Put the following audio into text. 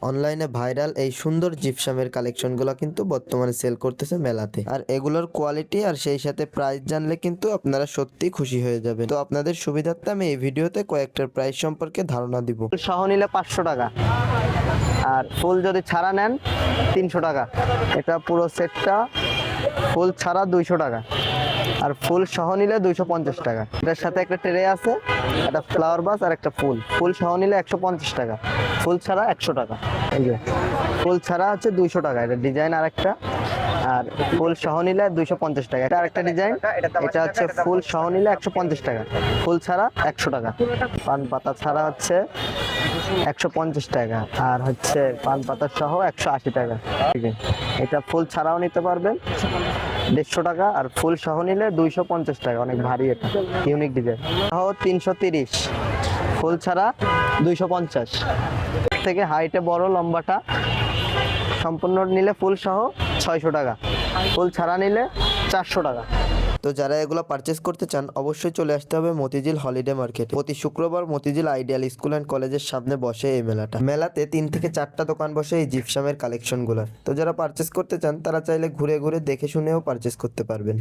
অনলাইনে ভাইরাল এই সুন্দর জিপসামের কালেকশনগুলো কিন্তু বর্তমানে সেল করতেছে মেলাতে। আর এগুলোর কোয়ালিটি আর সেই সাথে প্রাইস জানলে কিন্তু আপনারা সত্যি খুশি হয়ে যাবেন। তো আপনাদের সুবিধার্থে আমি এই ভিডিওতে কয়েকটার প্রাইস সম্পর্কে ধারণা দিব। সহ নিলে 500 টাকা, আর ফুল যদি ছাড়া নেন 300 টাকা। এটা পুরো সেটটা ফুল ছাড়া 200 টাকা, আর ফুল সহ নিলে 250 টাকা। এটার সাথে একটা ট্রে আছে, একটা ফ্লাওয়ার বাস আর একটা ফুল। ফুল সহ নিলে 150 টাকা, ফুল ছাড়া 100 টাকা। এই যে ফুল ছাড়া হচ্ছে 200 টাকা। এটা ডিজাইন আর একটা, আর ফুল সহ নিলে 250 টাকা। এটা আরেকটা ডিজাইন, এটা হচ্ছে ফুল সহ নিলে 150 টাকা, ফুল ছাড়া 100 টাকা। পান পাতা ছাড়া হচ্ছে 150 টাকা, আর হচ্ছে পান পাতা সহ 180 টাকা। ঠিক আছে, এটা ফুল ছাড়াও নিতে পারবেন 150 টাকা, আর ফুল সহ নিলে 250 টাকা। অনেক ভারী, এটা ইউনিক ডিজাইন। সহ 330, ফুল ছাড়া 250। থেকে হাইটে বড় লম্বাটা সম্পূর্ণ নিলে ফুল সহ 600 টাকা, ফুল ছাড়া নিলে 400 টাকা। তো যারা এগুলো পারচেস করতে চান অবশ্যই চলে আসতে হবে মতিঝিল হলিডে মার্কেট। প্রতি শুক্রবার মতিঝিল আইডিয়াল স্কুল অ্যান্ড কলেজের সামনে বসে এই মেলাটা। মেলাতে 3 থেকে 4টা দোকান বসে এই জিপসামের কালেকশনগুলোর। তো যারা পারচেস করতে চান তারা চাইলে ঘুরে ঘুরে দেখে শুনেও পারচেস করতে পারবেন।